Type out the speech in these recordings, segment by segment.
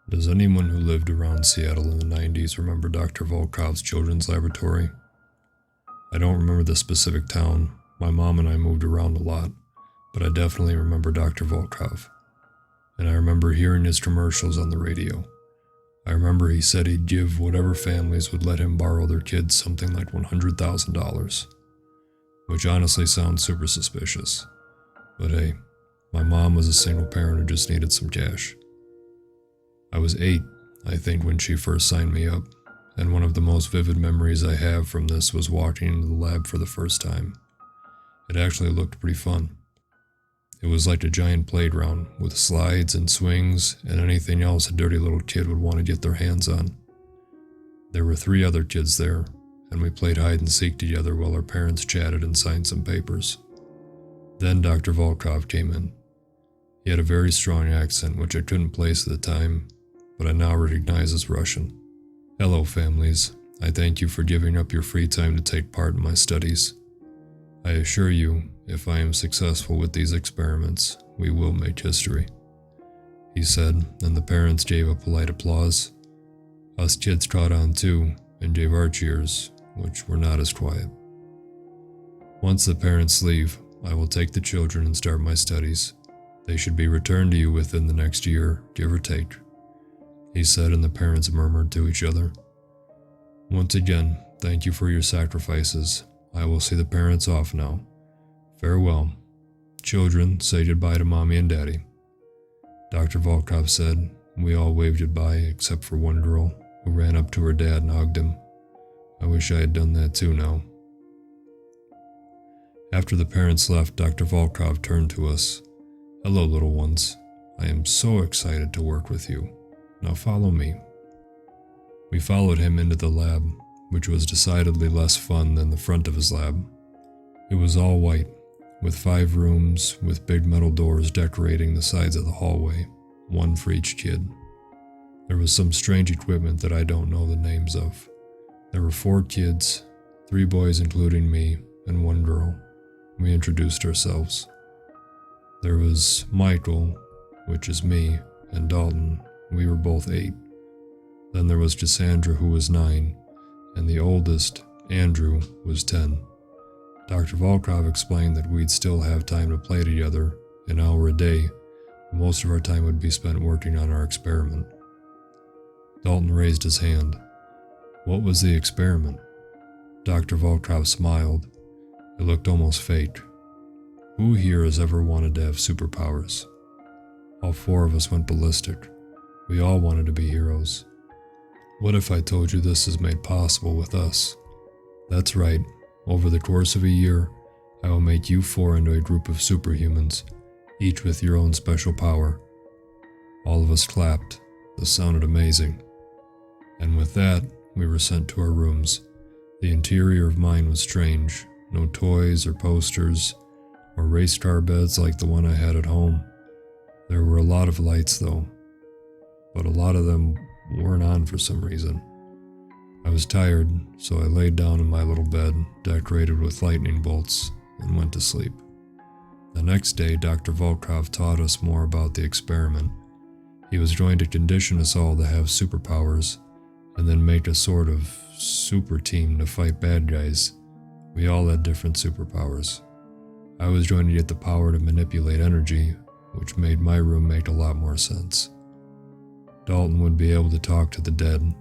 Does anyone who lived around Seattle in the 90s remember Dr. Volkov's children's laboratory? I don't remember the specific town. My mom and I moved around a lot, but I definitely remember Dr. Volkov. And I remember hearing his commercials on the radio. I remember he said he'd give whatever families would let him borrow their kids something like $100,000, which honestly sounds super suspicious. But hey, my mom was a single parent who just needed some cash. I was 8, I think, when she first signed me up, and one of the most vivid memories I have from this was walking into the lab for the first time. It actually looked pretty fun. It was like a giant playground with slides and swings and anything else a dirty little kid would want to get their hands on. There were 3 other kids there, and we played hide and seek together while our parents chatted and signed some papers. Then Dr. Volkov came in. He had a very strong accent which I couldn't place at the time, but I now recognize as Russian. Hello, families. I thank you for giving up your free time to take part in my studies. I assure you, if I am successful with these experiments, we will make history, he said, and the parents gave a polite applause. Us kids caught on too, and gave our cheers, which were not as quiet. Once the parents leave, I will take the children and start my studies. They should be returned to you within the next year, give or take, he said, and the parents murmured to each other. Once again, thank you for your sacrifices. I will see the parents off now. Farewell. Children, say goodbye to Mommy and Daddy. Dr. Volkov said. We all waved goodbye except for one girl, who ran up to her dad and hugged him. I wish I had done that too now. After the parents left, Dr. Volkov turned to us. Hello, little ones. I am so excited to work with you. Now follow me. We followed him into the lab, which was decidedly less fun than the front of his lab. It was all white, with 5 rooms with big metal doors decorating the sides of the hallway, one for each kid. There was some strange equipment that I don't know the names of. There were 4 kids, 3 boys including me, and 1 girl. We introduced ourselves. There was Michael, which is me, and Dalton. We were both 8. Then there was Cassandra, who was 9, and the oldest, Andrew, was 10. Dr. Volkov explained that we'd still have time to play together, an hour a day, but most of our time would be spent working on our experiment. Dalton raised his hand. What was the experiment? Dr. Volkov smiled. It looked almost fake. Who here has ever wanted to have superpowers? All 4 of us went ballistic. We all wanted to be heroes. What if I told you this is made possible with us? That's right. Over the course of a year, I will make you 4 into a group of superhumans, each with your own special power. All of us clapped. This sounded amazing. And with that, we were sent to our rooms. The interior of mine was strange. No toys or posters, or race car beds like the one I had at home. There were a lot of lights though, but a lot of them weren't on for some reason. I was tired, so I laid down in my little bed, decorated with lightning bolts, and went to sleep. The next day, Dr. Volkov taught us more about the experiment. He was going to condition us all to have superpowers, and then make a sort of super team to fight bad guys. We all had different superpowers. I was going to get the power to manipulate energy, which made my room make a lot more sense. Dalton would be able to talk to the dead,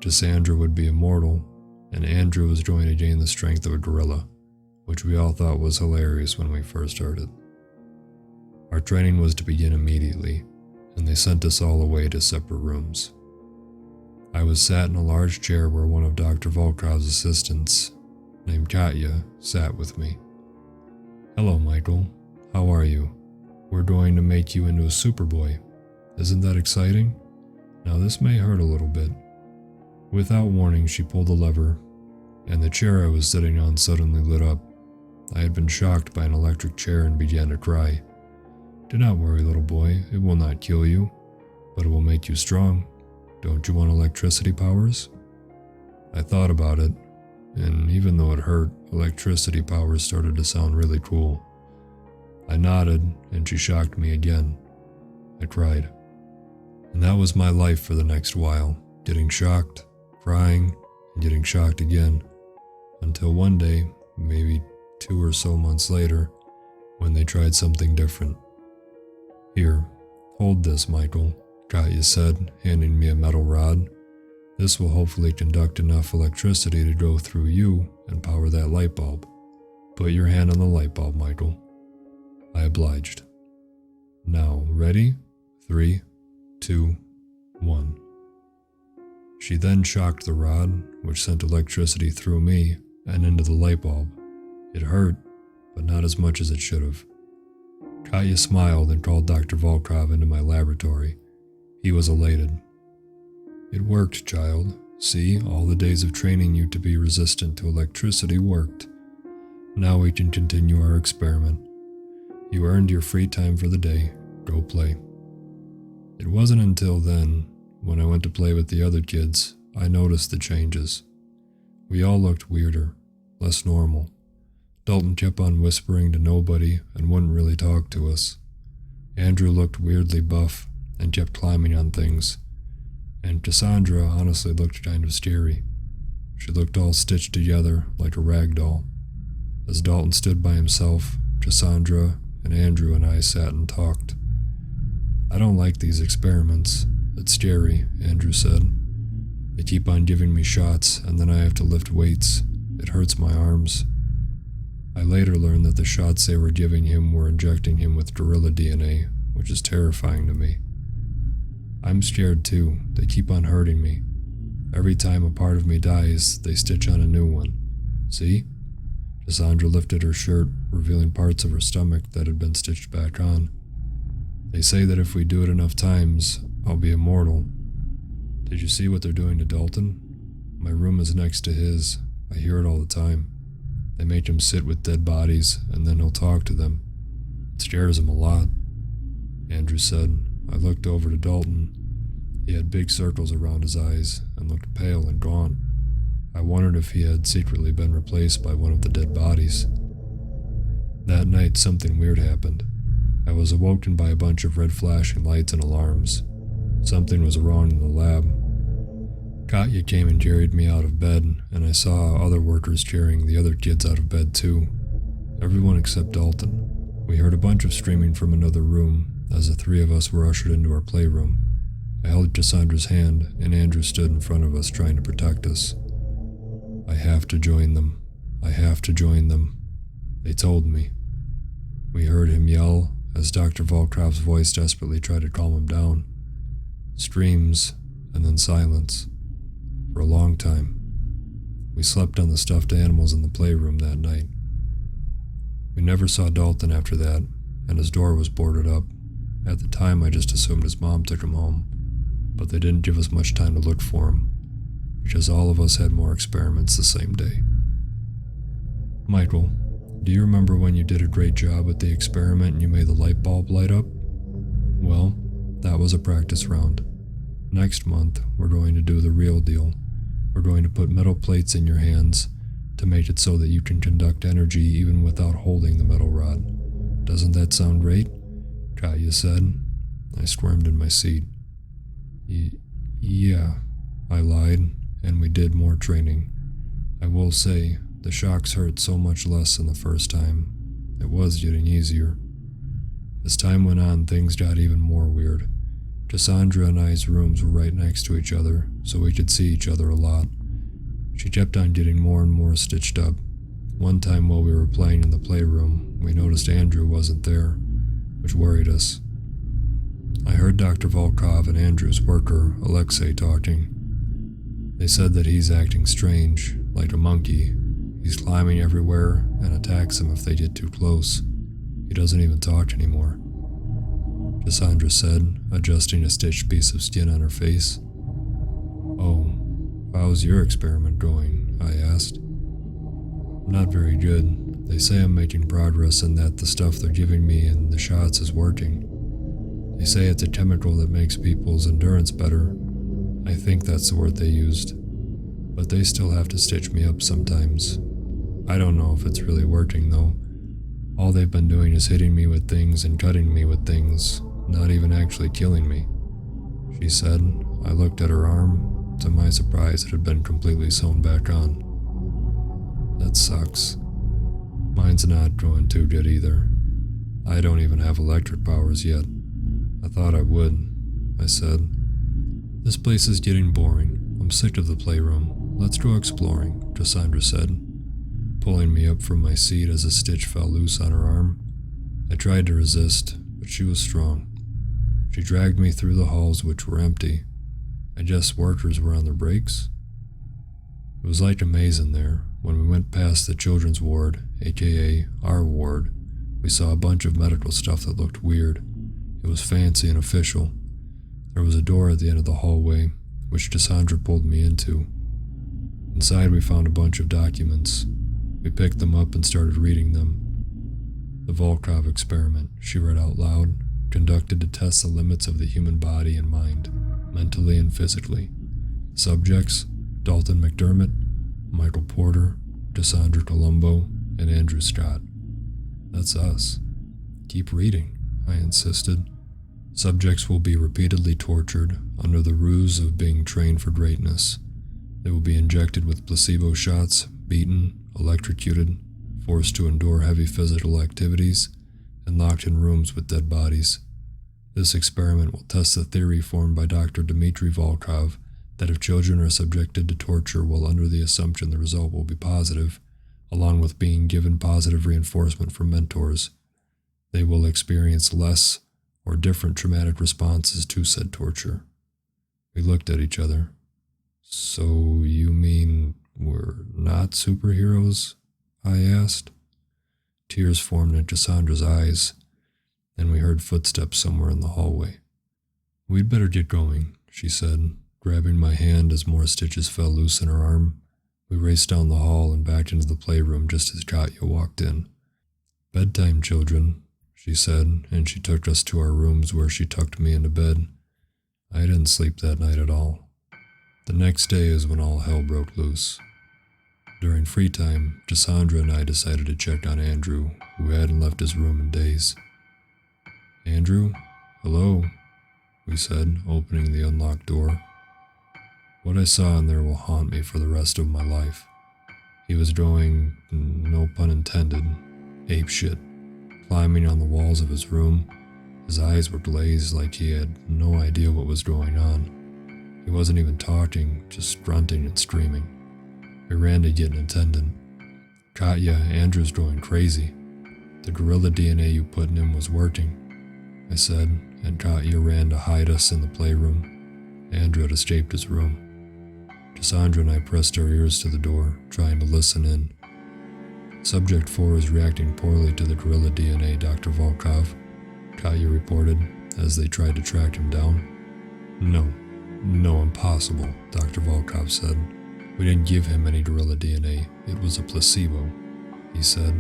Cassandra would be immortal, and Andrew was going to gain the strength of a gorilla, which we all thought was hilarious when we first heard it. Our training was to begin immediately, and they sent us all away to separate rooms. I was sat in a large chair where one of Dr. Volkov's assistants, named Katya, sat with me. Hello, Michael. How are you? We're going to make you into a superboy. Isn't that exciting? Now this may hurt a little bit. Without warning, she pulled a lever, and the chair I was sitting on suddenly lit up. I had been shocked by an electric chair and began to cry. Do not worry, little boy. It will not kill you, but it will make you strong. Don't you want electricity powers? I thought about it, and even though it hurt, electricity powers started to sound really cool. I nodded, and she shocked me again. I cried. And that was my life for the next while, getting shocked, crying, and getting shocked again, until one day, maybe 2 or so months later, when they tried something different. "Here, hold this, Michael," Katya said, handing me a metal rod. "This will hopefully conduct enough electricity to go through you and power that light bulb. Put your hand on the light bulb, Michael." I obliged. "Now, ready? 3, 2, 1. She then shocked the rod, which sent electricity through me and into the light bulb. It hurt, but not as much as it should have. Katya smiled and called Dr. Volkov into my laboratory. He was elated. "It worked, child. See, all the days of training you to be resistant to electricity worked. Now we can continue our experiment. You earned your free time for the day. Go play." It wasn't until then, when I went to play with the other kids, I noticed the changes. We all looked weirder, less normal. Dalton kept on whispering to nobody and wouldn't really talk to us. Andrew looked weirdly buff and kept climbing on things. And Cassandra honestly looked kind of scary. She looked all stitched together like a rag doll. As Dalton stood by himself, Cassandra and Andrew and I sat and talked. "I don't like these experiments. It's scary," Andrew said. "They keep on giving me shots, and then I have to lift weights. It hurts my arms." I later learned that the shots they were giving him were injecting him with gorilla DNA, which is terrifying to me. I'm scared too. They keep on hurting me. Every time a part of me dies, they stitch on a new one. See? Cassandra lifted her shirt, revealing parts of her stomach that had been stitched back on. "They say that if we do it enough times, I'll be immortal. Did you see what they're doing to Dalton? My room is next to his. I hear it all the time. They make him sit with dead bodies, and then he'll talk to them. It scares him a lot," Andrew said. I looked over to Dalton. He had big circles around his eyes and looked pale and gaunt. I wondered if he had secretly been replaced by one of the dead bodies. That night, something weird happened. I was awoken by a bunch of red flashing lights and alarms. Something was wrong in the lab. Katya came and carried me out of bed, and I saw other workers carrying the other kids out of bed too. Everyone except Dalton. We heard a bunch of screaming from another room as the three of us were ushered into our playroom. I held Cassandra's hand, and Andrew stood in front of us trying to protect us. "I have to join them. I have to join them," they told me. We heard him yell as Dr. Volkov's voice desperately tried to calm him down. Screams, and then silence. For a long time. We slept on the stuffed animals in the playroom that night. We never saw Dalton after that, and his door was boarded up. At the time, I just assumed his mom took him home, but they didn't give us much time to look for him, because all of us had more experiments the same day. "Michael, do you remember when you did a great job at the experiment and you made the light bulb light up? Well, that was a practice round. Next month, we're going to do the real deal. We're going to put metal plates in your hands to make it so that you can conduct energy even without holding the metal rod. Doesn't that sound great?" Katya said. I squirmed in my seat. Yeah, I lied, and we did more training. I will say, the shocks hurt so much less than the first time. It was getting easier. As time went on, things got even more weird. Cassandra and I's rooms were right next to each other, so we could see each other a lot. She kept on getting more and more stitched up. One time while we were playing in the playroom, we noticed Andrew wasn't there, which worried us. I heard Dr. Volkov and Andrew's worker, Alexei, talking. They said that he's acting strange, like a monkey. He's climbing everywhere and attacks them if they get too close. He doesn't even talk anymore, Cassandra said, adjusting a stitched piece of skin on her face. "Oh, how's your experiment going?" I asked. "Not very good. They say I'm making progress and that the stuff they're giving me in the shots is working. They say it's a chemical that makes people's endurance better. I think that's the word they used. But they still have to stitch me up sometimes. I don't know if it's really working though. All they've been doing is hitting me with things and cutting me with things, not even actually killing me." she said. I looked at her arm. To my surprise, it had been completely sewn back on. That sucks. Mine's not going too good either. I don't even have electric powers yet. I thought I would, I said. This place is getting boring. I'm sick of the playroom. Let's go exploring, Cassandra said, pulling me up from my seat as a stitch fell loose on her arm. I tried to resist, but she was strong. She dragged me through the halls, which were empty. I guess workers were on their breaks. It was like a maze in there. When we went past the children's ward, aka our ward, we saw a bunch of medical stuff that looked weird. It was fancy and official. There was a door at the end of the hallway, which Cassandra pulled me into. Inside we found a bunch of documents. We picked them up and started reading them. The Volkov experiment, she read out loud, conducted to test the limits of the human body and mind, mentally and physically. Subjects, Dalton McDermott, Michael Porter, Cassandra Colombo, and Andrew Scott. That's us. Keep reading, I insisted. Subjects will be repeatedly tortured under the ruse of being trained for greatness. They will be injected with placebo shots, beaten, electrocuted, forced to endure heavy physical activities, and locked in rooms with dead bodies. This experiment will test the theory formed by Dr. Dmitry Volkov that if children are subjected to torture while under the assumption the result will be positive, along with being given positive reinforcement from mentors, they will experience less or different traumatic responses to said torture. We looked at each other. So you mean we're not superheroes? I asked. Tears formed in Cassandra's eyes, and we heard footsteps somewhere in the hallway. We'd better get going, she said, grabbing my hand as more stitches fell loose in her arm. We raced down the hall and back into the playroom just as Katya walked in. Bedtime, children, she said, and she took us to our rooms where she tucked me into bed. I didn't sleep that night at all. The next day is when all hell broke loose. During free time, Cassandra and I decided to check on Andrew, who hadn't left his room in days. Andrew? Hello, we said, opening the unlocked door. What I saw in there will haunt me for the rest of my life. He was going, no pun intended, apeshit, climbing on the walls of his room. His eyes were glazed like he had no idea what was going on. He wasn't even talking, just grunting and screaming. We ran to get an attendant. Katya, Andrew's going crazy. The gorilla DNA you put in him was working, I said, and Katya ran to hide us in the playroom. Andrew had escaped his room. Cassandra and I pressed our ears to the door, trying to listen in. Subject 4 is reacting poorly to the gorilla DNA, Dr. Volkov, Katya reported, as they tried to track him down. No, impossible, Dr. Volkov said. We didn't give him any gorilla DNA. It was a placebo, he said.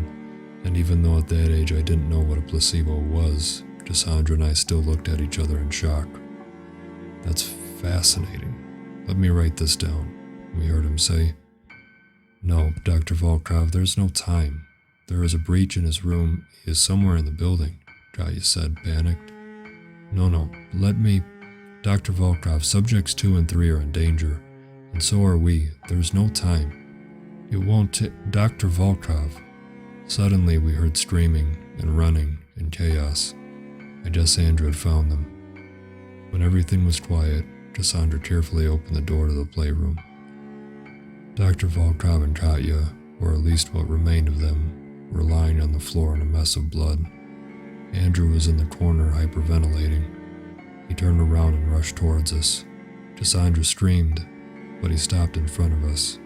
And even though at that age I didn't know what a placebo was, Cassandra and I still looked at each other in shock. That's fascinating. Let me write this down, we heard him say. No, Dr. Volkov, there's no time. There is a breach in his room. He is somewhere in the building, Katya said, panicked. No, let me... Dr. Volkov, subjects 2 and 3 are in danger, and so are we. There's no time. It won't Dr. Volkov. Suddenly we heard screaming and running and chaos. I guess Andrew had found them. When everything was quiet, Cassandra carefully opened the door to the playroom. Dr. Volkov and Katya, or at least what remained of them, were lying on the floor in a mess of blood. Andrew was in the corner hyperventilating. He turned around and rushed towards us. Cassandra screamed, but he stopped in front of us.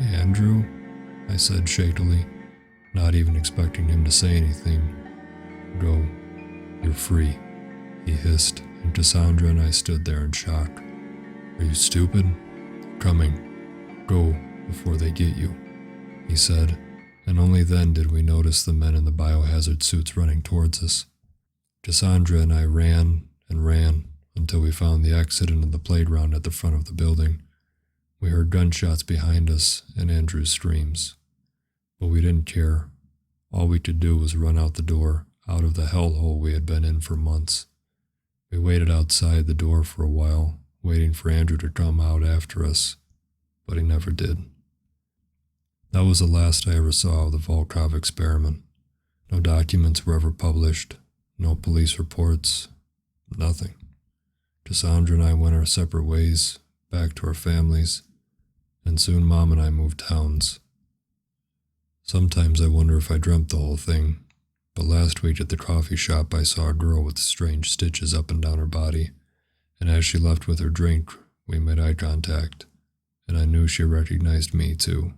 Andrew? I said shakily, not even expecting him to say anything. Go. You're free, he hissed, and Cassandra and I stood there in shock. Are you stupid? Coming. Go before they get you, he said, and only then did we notice the men in the biohazard suits running towards us. Cassandra and I ran and ran until we found the exit into the playground at the front of the building. We heard gunshots behind us and Andrew's screams. But we didn't care. All we could do was run out the door, out of the hellhole we had been in for months. We waited outside the door for a while, waiting for Andrew to come out after us, but he never did. That was the last I ever saw of the Volkov experiment. No documents were ever published, no police reports, nothing. Cassandra and I went our separate ways, back to our families, and soon Mom and I moved towns. Sometimes I wonder if I dreamt the whole thing, but last week at the coffee shop I saw a girl with strange stitches up and down her body, and as she left with her drink, we made eye contact, and I knew she recognized me too.